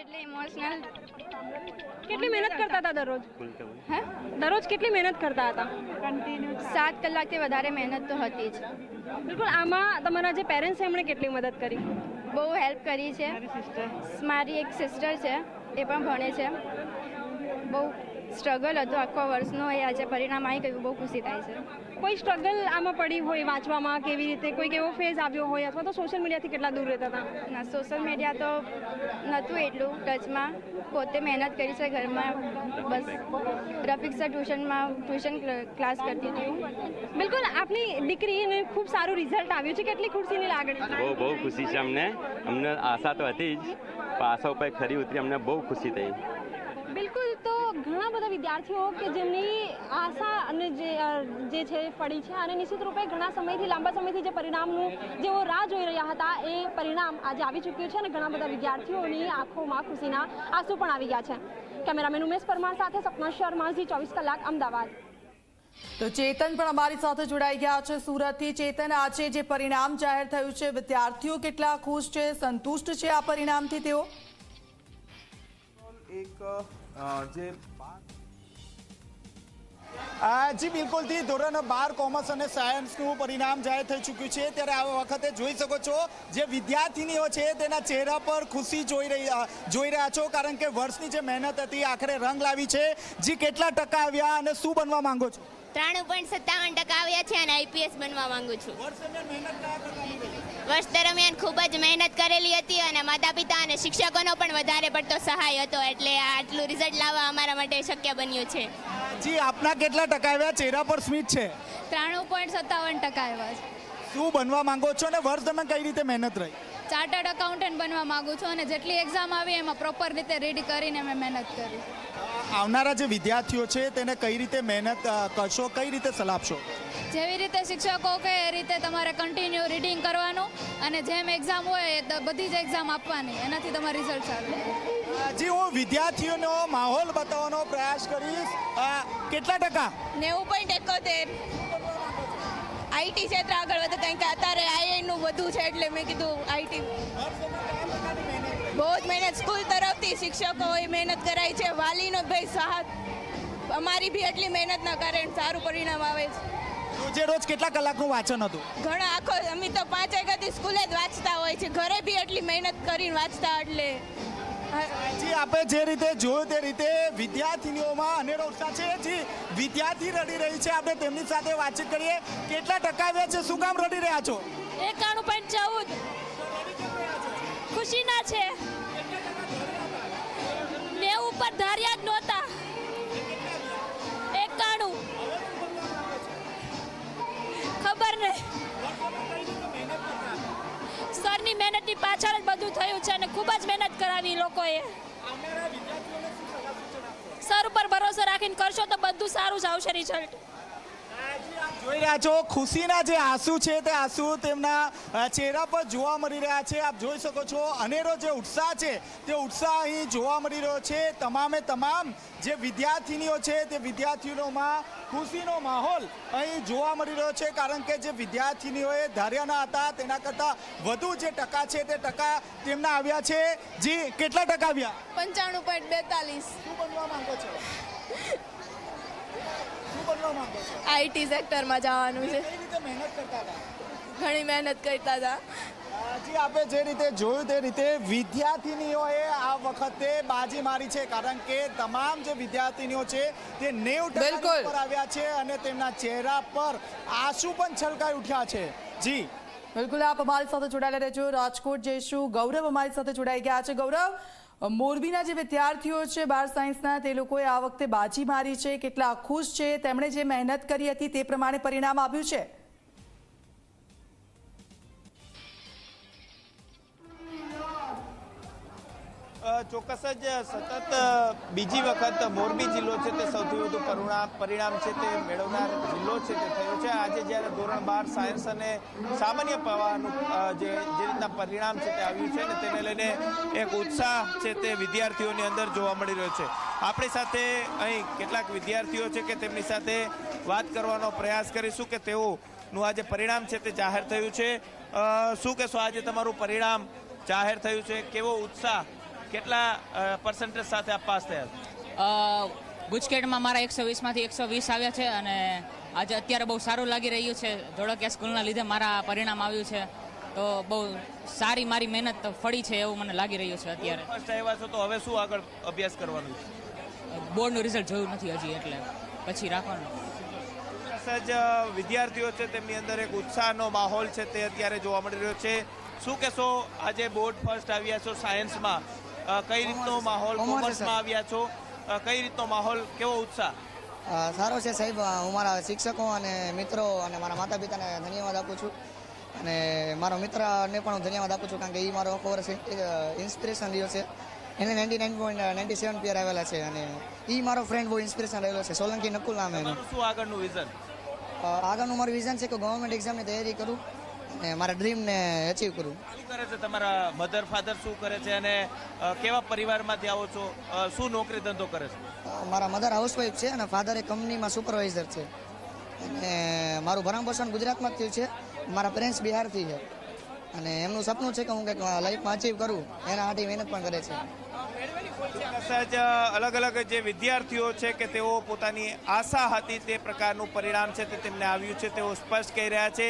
એટલે ઇમોશનલ. કેટલી મહેનત કરતા હતા દરરોજ? હે, દરરોજ કેટલી મહેનત કરતા હતા? 7 કલાકથી વધારે મહેનત તો હતી જ. બિલકુલ. આમાં તમારા જે પેરેન્ટ્સ છે એમણે કેટલી મદદ કરી? બહુ હેલ્પ કરી છે. મારી એક સિસ્ટર છે, એ પણ ભણે છે. બહુ સ્ટ્રગલ હતો આખો વર્ષનો, એ આજે પરિણામ આવી ગયું, બહુ ખુશી થાય છે. કોઈ સ્ટ્રગલ આમાં પડી હોય વાંચવામાં, કેવી રીતે કોઈક એવો ફેઝ આવ્યો હોય, અથવા તો સોશિયલ મીડિયાથી કેટલા દૂર રહેતા હતા? ના, સોશિયલ મીડિયા તો નહોતું એટલું ટચમાં. પોતે મહેનત કરી છે ઘરમાં. બસ રફિક્સા ટ્યુશન ક્લાસ કરતી હતી હું. બિલકુલ. આપની દીકરીને ખૂબ સારું રિઝલ્ટ આવ્યું છે, કેટલી ખુશીની લાગણી? બહુ ખુશી છે અમને આશા તો હતી જ, પણ આશા ઉપર ખરી ઉતરી, અમને બહુ ખુશી થઈ. બિલકુલ. તો ઘણા બધા વિદ્યાર્થીઓ કે જેમની આશા અને જે છે પડી છે, અને નિશ્ચિત રૂપે ઘણા સમયથી, લાંબા સમયથી જે પરિણામનું જેઓ રાહ જોઈ રહ્યા હતા, એ પરિણામ આજે આવી ચૂક્યું છે અને ઘણા બધા વિદ્યાર્થીઓની આંખોમાં ખુશીના આંસુ પણ આવી ગયા છે. કેમેરામેન ઉમેશ પરમાર સાથે સપના શર્મા, ઝી 24 કલાક, અમદાવાદ. તો ચેતન પણ અમારી સાથે જોડાઈ ગયા છે સુરતથી. ચેતન, આજે જે પરિણામ જાહેર થયું છે, વિદ્યાર્થીઓ કેટલા ખુશ છે, સંતુષ્ટ છે આ પરિણામથી તેઓ? જી બિલકુલથી ધોરણ 12 કોમર્સ અને સાયન્સનું પરિણામ જાહેર થઈ ચૂક્યું છે. ત્યારે આ વખતે જોઈ શકો છો જે વિદ્યાર્થીનીઓ છે તેના ચહેરા પર ખુશી જોઈ રહ્યા છો, કારણ કે વર્ષની જે મહેનત હતી આખરે રંગ લાવી છે. જી, કેટલા ટકા આવ્યા અને શું બનવા માંગો છો? 93.57% આવ્યા છે અને આઈપીએસ બનવા માંગુ છું. વર્ષ દરમિયાન ખૂબ જ મહેનત કરેલી હતી અને માતા પિતા અને શિક્ષકોનો પણ વધારે પડતો સહાય હતો, એટલે આટલું રિઝલ્ટ લાવવા અમારા માટે શક્ય બન્યું છે. જી, આપના કેટલા ટકા આવ્યા? ચહેરા પર સ્મિત છે. 93.57% આવ્યા છે. શું બનવા માંગો છો અને વર્ષ દરમિયાન કઈ રીતે મહેનત રહી? ચાર્ટર્ડ એકાઉન્ટન્ટ બનવા માંગુ છું અને જેટલી એક્ઝામ આવી એમાં પ્રોપર રીતે રીડ કરીને મેં મહેનત કરી. આવનારા જે વિદ્યાર્થીઓ છે તેને કઈ રીતે મહેનત કરશો, કઈ રીતે સલાહ આપશો? જેવી રીતે શિક્ષકો કહે એ રીતે તમારે કન્ટિન્યુ રીડિંગ કરવાનું અને જેમ એક્ઝામ હોય બધી જ એક્ઝામ આપવાની, એનાથી તમારું રિઝલ્ટ સારું. જી, હું વિદ્યાર્થીઓનો માહોલ બતાવવાનો પ્રયાસ કરીશ. કેટલા ટકા? 90.71. આઈટી ક્ષેત્ર આગળ વધે, કારણ કે અત્યારે આઈઆઈનું વધુ છે એટલે મેં કીધું આઈટી. બહુ જ મહેનત સ્કૂલ તરફથી શિક્ષકોએ મહેનત કરાઈ છે, વાલીનો ભાઈ સાથ, અમારી બી એટલી મહેનતના કારણે સારું પરિણામ આવે છે. રોજે રોજ કેટલા કલાકનું વાંચન હતું? ઘણા આખો અમે તો 5 વાગ્યાથી સ્કૂલે જ વાંચતા હોય છે, ઘરે બી એટલી મહેનત કરીને વાંચતા. એટલે જી, આપણે જે રીતે જોયું તે રીતે વિદ્યાર્થીનીઓમાં અનેરો ઉત્સાહ છે. જી, વિદ્યાર્થી રડી રહી છે, આપણે તેમની સાથે વાતચીત કરીએ. કેટલા ટકા આવ્યા છે? શું કામ રડી રહ્યા છો? 91.14. ખુશીના છે. 90 ઉપર ધાર્યા જ નહોતા. 91. ખબર નહીં. સરની મહેનતની પાછળ જ બધું થયું છે અને ખૂબ જ મહેનત કરાવી લોકોએ. સર ઉપર ભરોસો રાખીને કરશો તો બધું સારું જ આવશે રિઝલ્ટ. જોઈ રહ્યા છો ખુશીના જે આંસુ છે તે આંસુ તેમના ચહેરા પર જોવા મળી રહ્યા છે. આપ જોઈ શકો છો અનેરો જે ઉત્સાહ છે તે ઉત્સાહ અહીં જોવા મળી રહ્યો છે. તમામે તમામ જે વિદ્યાર્થીનીઓ છે તે વિદ્યાર્થીઓમાં ખુશીનો માહોલ અહીં જોવા મળી રહ્યો છે, કારણ કે જે વિદ્યાર્થીનીઓએ ધાર્યા ન હતા તેના કરતાં વધુ જે ટકા છે તે ટકા તેમના આવ્યા છે. જી, કેટલા ટકા આવ્યા? 95.42. શું બનવા માંગો છો? આઈટી સેક્ટરમાં જવાનું છે. કઈ રીતે મહેનત કરતા હતા? ઘણી મહેનત કરતા હતા. જી, આપણે જે રીતે જોયું તે રીતે વિદ્યાર્થીનીઓએ આ વખતે બાજી મારી છે, કારણ કે તમામ જે વિદ્યાર્થીનીઓ છે તે 90% પર આવ્યા છે અને તેમના ચહેરા પર આંસુ પણ છલકાઈ ઉઠ્યા છે. જી બિલકુલ, આપ અમારી સાથે જોડાયેલા રહેજો. રાજકોટ જઈશું. ગૌરવ અમારી સાથે જોડાઈ ગયા છે. ગૌરવ, મોરબીના જે વિદ્યાર્થીઓ છે 12 સાયન્સના, તે લોકોએ આ વખતે બાજી મારી છે, કેટલા ખુશ છે? તેમણે જે મહેનત કરી હતી તે પ્રમાણે પરિણામ આવ્યું છે. ચોક્કસ જ સતત બીજી વખત મોરબી જિલ્લો છે તે સૌથી વધુ પરિણામ છે તે મેળવનાર જિલ્લો છે તે થયો છે. આજે જ્યારે ધોરણ 12 સાયન્સ અને સામાન્ય પ્રવાહનું જે રીતના પરિણામ છે તે આવ્યું છે ને તેને લઈને એક ઉત્સાહ છે તે વિદ્યાર્થીઓની અંદર જોવા મળી રહ્યો છે. આપણી સાથે અહીં કેટલાક વિદ્યાર્થીઓ છે કે તેમની સાથે વાત કરવાનો પ્રયાસ કરીશું કે તેઓનું આજે પરિણામ છે તે જાહેર થયું છે. શું કહેશો, આજે તમારું પરિણામ જાહેર થયું છે, કેવો ઉત્સાહ કેટલા પર્સન્ટેજ સાથે આપ પાસ થયા? ગુજકેટમાં મારા 120માંથી 120 આવ્યા છે અને આજે અત્યારે બહુ સારું લાગી રહ્યું છે. ધોળકિયા સ્કૂલના લીધે મારા પરિણામ આવ્યું છે, તો બહુ સારી મારી મહેનત ફળી છે એવું મને લાગી રહ્યું છે. અત્યારે ફર્સ્ટ આવ્યા છો તો હવે શું આગળ અભ્યાસ કરવાનું છે? બોર્ડનું રિઝલ્ટ જોયું નથી હજી, એટલે પછી રાખવાનું. જ વિદ્યાર્થીઓ છે તેમની અંદર એક ઉત્સાહનો માહોલ છે તે અત્યારે જોવા મળી રહ્યો છે. શું કહેશો, આજે બોર્ડ ફર્સ્ટ આવ્યા છો સાયન્સમાં, કઈ રીતનો માહોલ? કોમર્સમાં આવ્યા છો, કઈ રીતનો માહોલ, કેવો ઉત્સાહ? સારો છે સાહેબ. હું મારા શિક્ષકો અને મિત્રો અને મારા માતા પિતાને ધન્યવાદ આપું છું, અને મારો મિત્રને પણ હું ધન્યવાદ આપું છું, કારણ કે એ મારો આખો વર્ષ ઇન્સ્પિરેશન રહ્યો છે. એને 99.97 પેર આવેલા છે, અને એ મારો ફ્રેન્ડ બહુ ઇન્સ્પિરેશન રહેલો છે. સોલંકી નકુલ નામ એનું. શું આગળનું વિઝન? આગળનું મારું વિઝન છે કે ગવર્મેન્ટ એક્ઝામની તૈયારી કરું અને મારા ડ્રીમને અચીવ કરું. શું કરે છે તમારા મધર ફાધર, શું કરે છે અને કેવા પરિવારમાંથી આવો છો? શું નોકરી ધંધો કરે છે? મારા મધર હાઉસવાઈફ છે અને ફાધર એક કંપનીમાં સુપરવાઇઝર છે, અને મારું ભરણ પોષણ ગુજરાતમાં જ થયું છે. મારા પેરેન્ટ્સ બિહારથી છે, અને એમનું સપનું છે કે હું કંઈક લાઈફમાં અચીવ કરું, એના માટે મહેનત પણ કરે છે. સહજ અલગ અલગ જે વિદ્યાર્થીઓ છે કે તેઓ પોતાની આશા હતી તે પ્રકારનું પરિણામ છે તે તેમને આવ્યું છે, તેઓ સ્પષ્ટ કહી રહ્યા છે.